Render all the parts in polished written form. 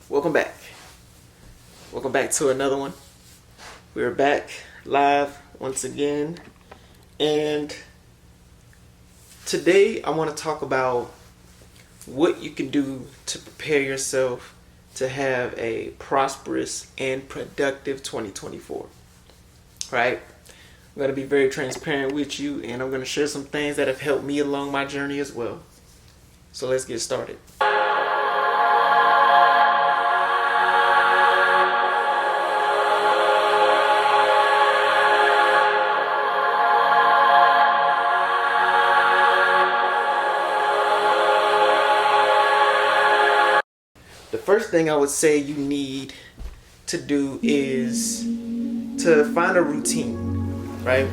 Welcome back. Welcome back to another one. We're back live once again. And today I want to talk about what you can do to prepare yourself to have a prosperous and productive 2024. Right? I'm going to be very transparent with you, and I'm going to share some things that have helped me along my journey as well. So let's get started. The first thing I would say you need to do is to find a routine, right?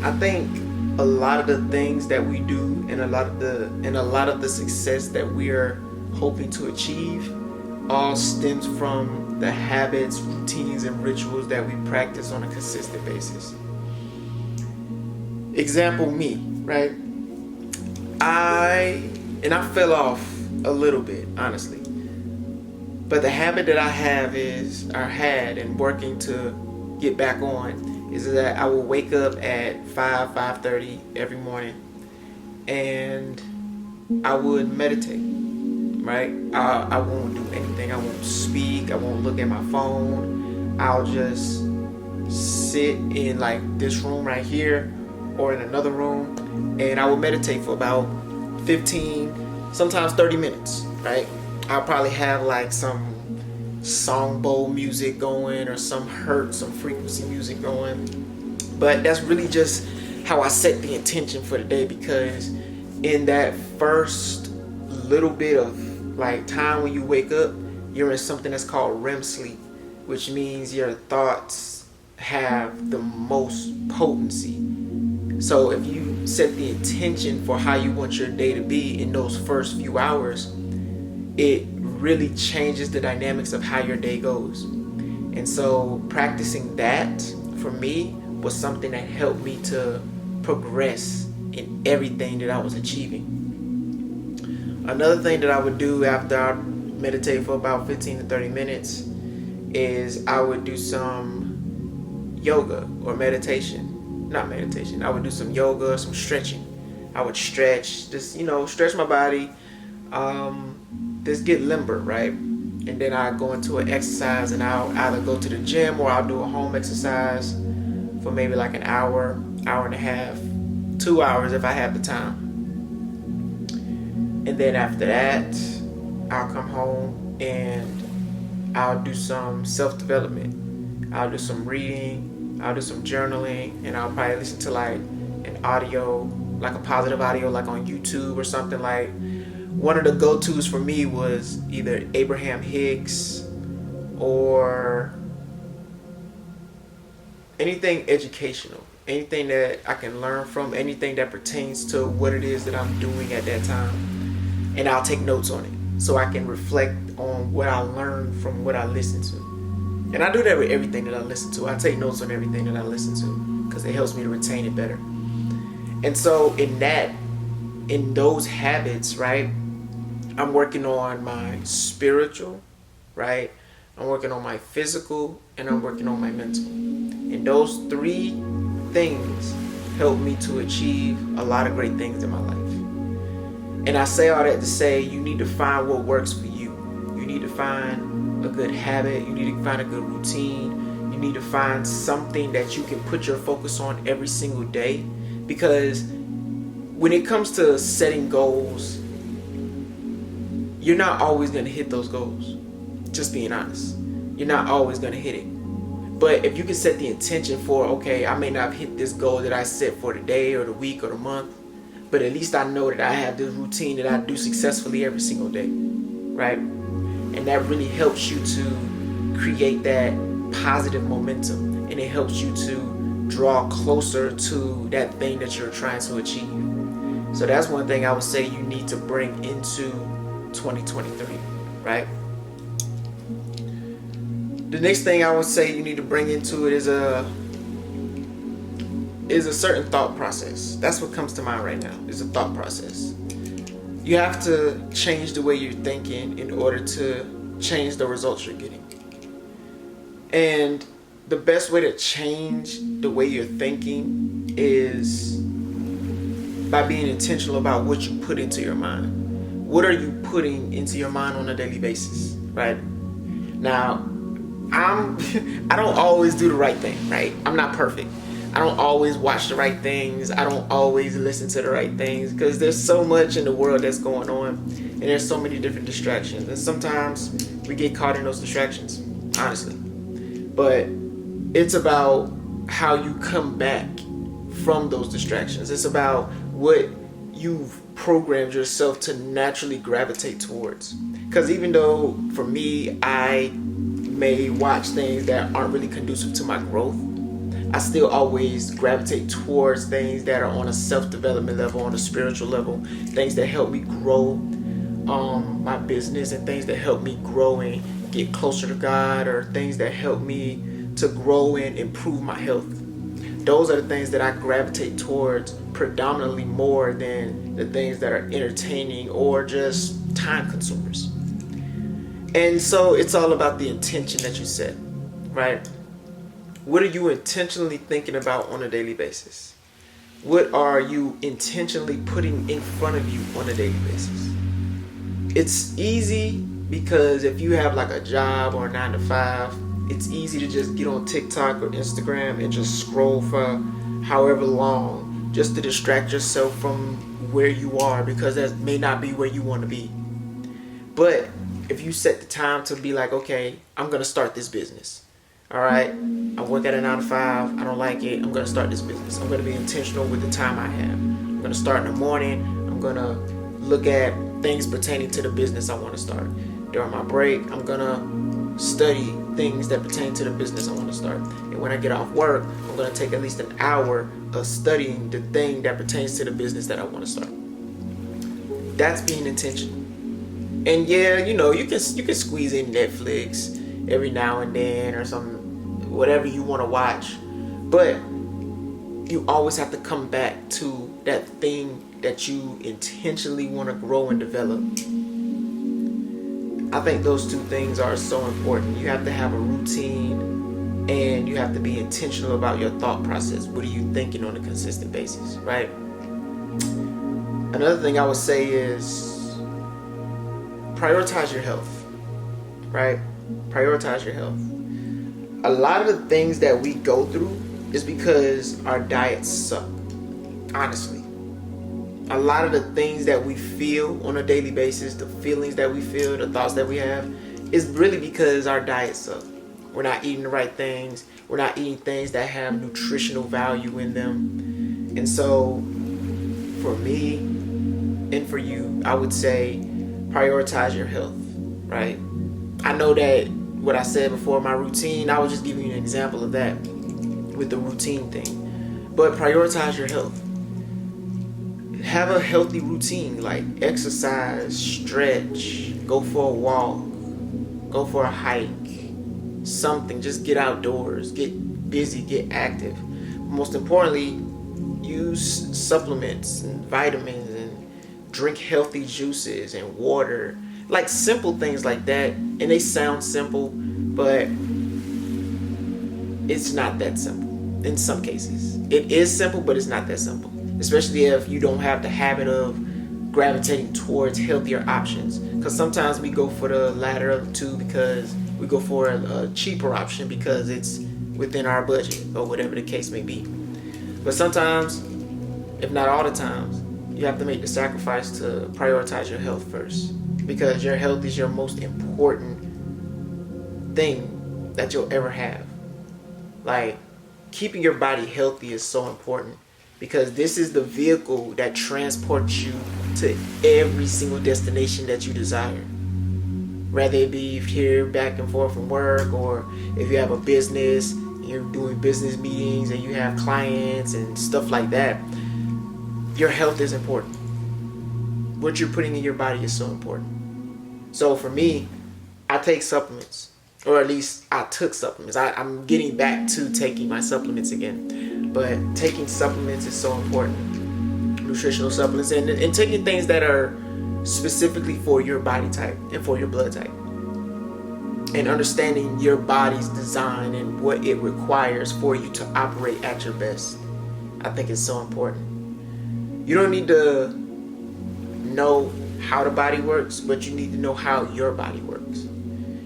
I think a lot of the things that we do and a lot of the success that we are hoping to achieve all stems from the habits, routines, and rituals that we practice on a consistent basis. Example, me, right? I fell off a little bit, honestly. But the habit that I had and working to get back on is that I will wake up at 5:30 every morning and I would meditate, right? I won't do anything. I won't speak. I won't look at my phone. I'll just sit in like this room right here or in another room, and I will meditate for about 15, sometimes 30 minutes, right? I'll probably have like some song bowl music going or some frequency music going. But that's really just how I set the intention for the day, because in that first little bit of like time when you wake up, you're in something that's called REM sleep, which means your thoughts have the most potency. So if you set the intention for how you want your day to be in those first few hours, it really changes the dynamics of how your day goes. And so practicing that for me was something that helped me to progress in everything that I was achieving. Another thing that I would do after I meditate for about 15 to 30 minutes is I would do some yoga or meditation. Not meditation. I would do some yoga, some stretching. I would stretch, just, stretch my body. Just get limber, right? And then I go into an exercise, and I'll either go to the gym or I'll do a home exercise for maybe like an hour, hour and a half, 2 hours if I have the time. And then after that, I'll come home and I'll do some self-development. I'll do some reading, I'll do some journaling, and I'll probably listen to like an audio, like a positive audio, like on YouTube or something. Like, one of the go-tos for me was either Abraham Hicks or anything educational, anything that I can learn from, anything that pertains to what it is that I'm doing at that time. And I'll take notes on it so I can reflect on what I learned from what I listened to. And I do that with everything that I listen to. I take notes on everything that I listen to because it helps me to retain it better. And so in those habits, right, I'm working on my spiritual, right? I'm working on my physical, and I'm working on my mental. And those three things help me to achieve a lot of great things in my life. And I say all that to say you need to find what works for you. You need to find a good habit. You need to find a good routine. You need to find something that you can put your focus on every single day. Because when it comes to setting goals, you're not always going to hit those goals. Just being honest. You're not always going to hit it. But if you can set the intention for, okay, I may not hit this goal that I set for the day or the week or the month, but at least I know that I have this routine that I do successfully every single day, right? And that really helps you to create that positive momentum, and it helps you to draw closer to that thing that you're trying to achieve. So that's one thing I would say you need to bring into 2023, right? The next thing I would say you need to bring into it is a certain thought process. That's what comes to mind right now, is a thought process. You have to change the way you're thinking in order to change the results you're getting. And the best way to change the way you're thinking is by being intentional about what you put into your mind. What are you putting into your mind on a daily basis, right? Now, I don't always do the right thing, right? I'm not perfect. I don't always watch the right things. I don't always listen to the right things because there's so much in the world that's going on, and there's so many different distractions. And sometimes we get caught in those distractions, honestly. But it's about how you come back from those distractions. It's about what you've programmed yourself to naturally gravitate towards. Because even though for me, I may watch things that aren't really conducive to my growth, I still always gravitate towards things that are on a self-development level, on a spiritual level, things that help me grow my business, and things that help me grow and get closer to God, or things that help me to grow and improve my health. Those are the things that I gravitate towards predominantly more than the things that are entertaining or just time consumers. And so it's all about the intention that you set, right? What are you intentionally thinking about on a daily basis? What are you intentionally putting in front of you on a daily basis? It's easy because if you have like a job or a 9 to 5, it's easy to just get on TikTok or Instagram and just scroll for however long just to distract yourself from where you are, because that may not be where you want to be. But if you set the time to be like, okay, I'm going to start this business. All right, I work at a 9 to 5. I don't like it. I'm going to start this business. I'm going to be intentional with the time I have. I'm going to start in the morning. I'm going to look at things pertaining to the business I want to start. During my break, I'm going to study things that pertain to the business I want to start. And when I get off work, I'm going to take at least an hour of studying the thing that pertains to the business that I want to start. That's being intentional. And yeah, you know, you can squeeze in Netflix every now and then or some whatever you want to watch, but you always have to come back to that thing that you intentionally want to grow and develop. I think those two things are so important. You have to have a routine, and you have to be intentional about your thought process. What are you thinking on a consistent basis, right? Another thing I would say is prioritize your health, right? Prioritize your health. A lot of the things that we go through is because our diets suck, honestly. A lot of the things that we feel on a daily basis, the feelings that we feel, the thoughts that we have, is really because our diets suck. We're not eating the right things. We're not eating things that have nutritional value in them. And so, for me and for you, I would say prioritize your health, right? I know that what I said before, my routine, I was just giving you an example of that with the routine thing. But prioritize your health. Have a healthy routine, like exercise, stretch, go for a walk, go for a hike, something. Just get outdoors, get busy, get active. Most importantly, use supplements and vitamins and drink healthy juices and water. Like simple things like that. And they sound simple, but it's not that simple in some cases. It is simple, but it's not that simple. Especially if you don't have the habit of gravitating towards healthier options. Because sometimes we go for the latter of the two because we go for a cheaper option because it's within our budget or whatever the case may be. But sometimes, if not all the times, you have to make the sacrifice to prioritize your health first. Because your health is your most important thing that you'll ever have. Like, keeping your body healthy is so important. Because this is the vehicle that transports you to every single destination that you desire. Whether it be here back and forth from work, or if you have a business, you're doing business meetings and you have clients and stuff like that. Your health is important. What you're putting in your body is so important. So for me, I take supplements. Or at least I took supplements. I'm getting back to taking my supplements again. But taking supplements is so important. Nutritional supplements and taking things that are specifically for your body type and for your blood type. and understanding your body's design and what it requires for you to operate at your best. I think it's so important. You don't need to know how the body works, but you need to know how your body works.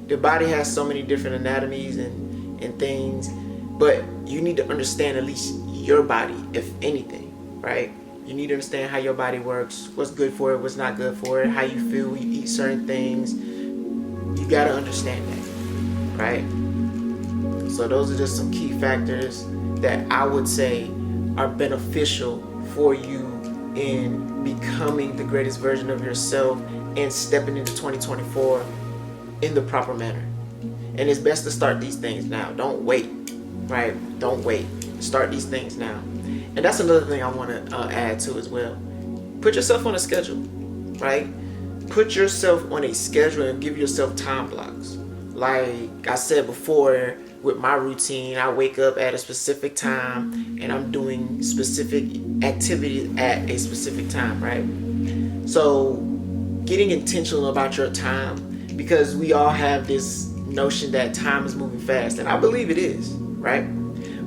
The body has so many different anatomies and things, but you need to understand at least your body, if anything, right? You need to understand how your body works, what's good for it, what's not good for it, how you feel when you eat certain things. You gotta understand that, right? So those are just some key factors that I would say are beneficial for you in becoming the greatest version of yourself and stepping into 2024 in the proper manner. And it's best to start these things now. Don't wait, right? Don't wait. Start these things now. And that's another thing I want to add to as well. Put yourself on a schedule, right? Put yourself on a schedule and give yourself time blocks. Like I said before, with my routine, I wake up at a specific time and I'm doing specific activities at a specific time, right? So getting intentional about your time, because we all have this notion that time is moving fast, and I believe it is, right?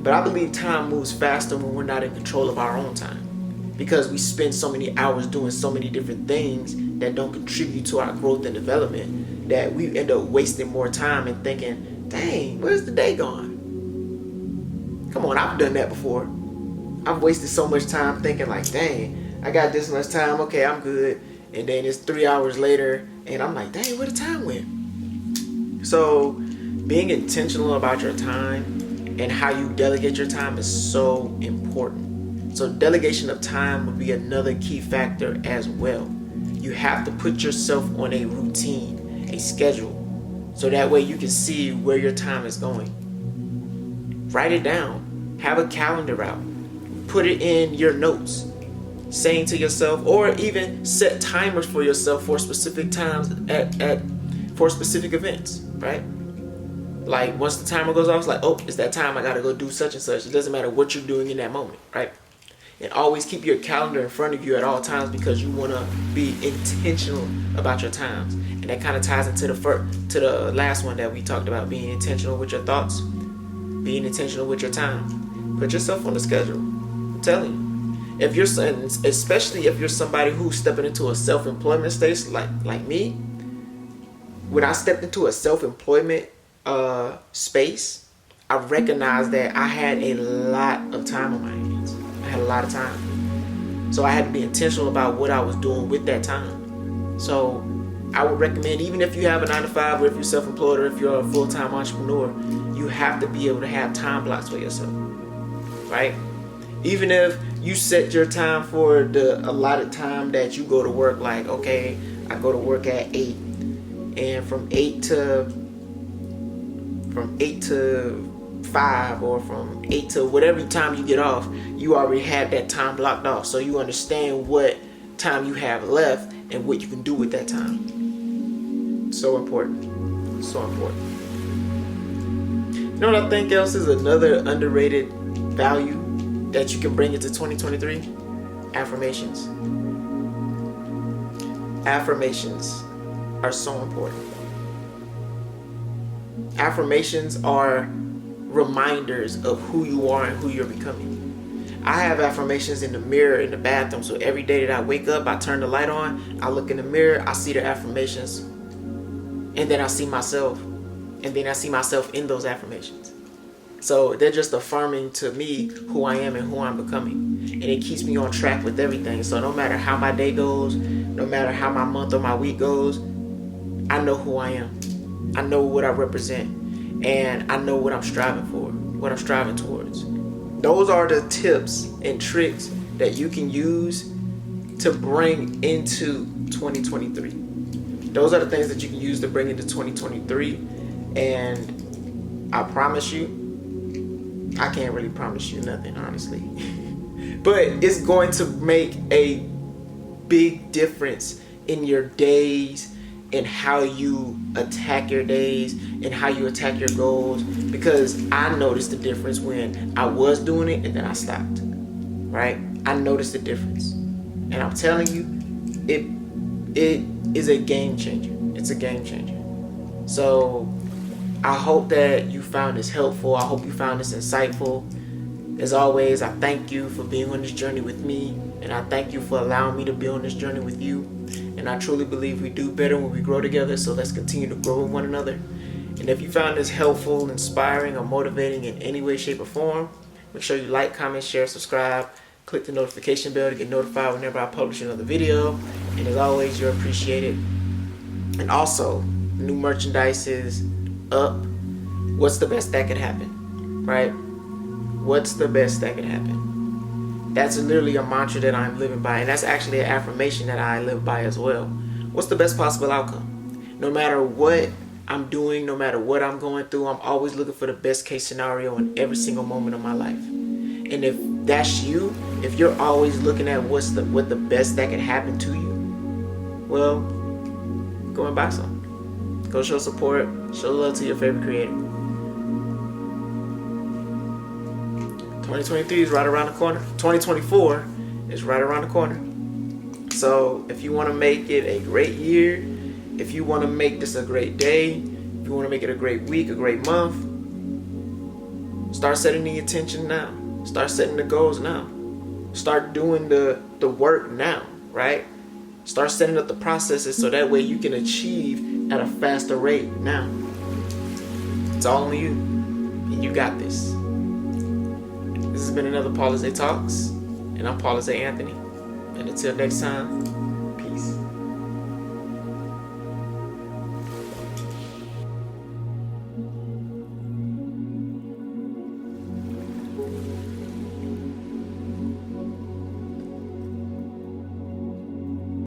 But I believe time moves faster when we're not in control of our own time, because we spend so many hours doing so many different things that don't contribute to our growth and development, that we end up wasting more time and thinking, dang, where's the day gone? Come on, I've done that before. I've wasted so much time thinking like, dang, I got this much time, okay, I'm good. And then it's 3 hours later and I'm like, dang, where the time went? So being intentional about your time and how you delegate your time is so important. So delegation of time would be another key factor as well. You have to put yourself on a routine, a schedule, so that way you can see where your time is going. Write it down. Have a calendar out. Put it in your notes. Saying to yourself, or even set timers for yourself for specific times for specific events, right? Like once the timer goes off, it's like, oh, it's that time, I gotta go do such and such. It doesn't matter what you're doing in that moment, right? And always keep your calendar in front of you at all times, because you wanna be intentional about your times. And that kind of ties into the last one that we talked about, being intentional with your thoughts, being intentional with your time. Put yourself on the schedule. I'm telling you. If you're, especially if you're somebody who's stepping into a self-employment stage like me, when I stepped into a self-employment space, I recognized that I had a lot of time on my hands. I had a lot of time. So I had to be intentional about what I was doing with that time. So I would recommend, even if you have a 9-to-5, or if you're self-employed, or if you're a full-time entrepreneur, you have to be able to have time blocks for yourself, right? Even if you set your time for the allotted time that you go to work, like, okay, I go to work at 8, and from 8 to 5, or from 8 to whatever time you get off, you already have that time blocked off, so you understand what time you have left and what you can do with that time. So important. So important. You know what I think else is another underrated value that you can bring into 2023? Affirmations. Affirmations are so important. Affirmations are reminders of who you are and who you're becoming. I have affirmations in the mirror in the bathroom, so every day that I wake up, I turn the light on, I look in the mirror, I see the affirmations, and then I see myself, and then I see myself in those affirmations. So they're just affirming to me who I am and who I'm becoming. And it keeps me on track with everything. So no matter how my day goes, no matter how my month or my week goes, I know who I am. I know what I represent. And I know what I'm striving for, what I'm striving towards. Those are the tips and tricks that you can use to bring into 2023. Those are the things that you can use to bring into 2023. And I promise you, I can't really promise you nothing, honestly. But it's going to make a big difference in your days, in how you attack your days, and how you attack your goals. Because I noticed the difference when I was doing it and then I stopped. Right? I noticed the difference. And I'm telling you, it is a game changer. It's a game changer. So I hope that you found this helpful. I hope you found this insightful. As always, I thank you for being on this journey with me, and I thank you for allowing me to be on this journey with you. And I truly believe we do better when we grow together, so let's continue to grow with one another. And if you found this helpful, inspiring, or motivating in any way, shape, or form, make sure you like, comment, share, subscribe, click the notification bell to get notified whenever I publish another video. And as always, you're appreciated. And also, new merchandise is up. What's the best that could happen, right? What's the best that could happen? That's literally a mantra that I'm living by, and that's actually an affirmation that I live by as well. What's the best possible outcome? No matter what I'm doing, no matter what I'm going through, I'm always looking for the best case scenario in every single moment of my life. And if that's you, if you're always looking at what the best that can happen to you, well, go and buy some. Go show support, show love to your favorite creator. 2023 is right around the corner. 2024 is right around the corner. So if you want to make it a great year, if you want to make this a great day, if you want to make it a great week, a great month, start setting the intention now. Start setting the goals now. Start doing the work now, right? Start setting up the processes so that way you can achieve at a faster rate now. It's all on you, and you got this. This has been another Paula's Day Talks, and I'm Paula's Day Anthony. And until next time,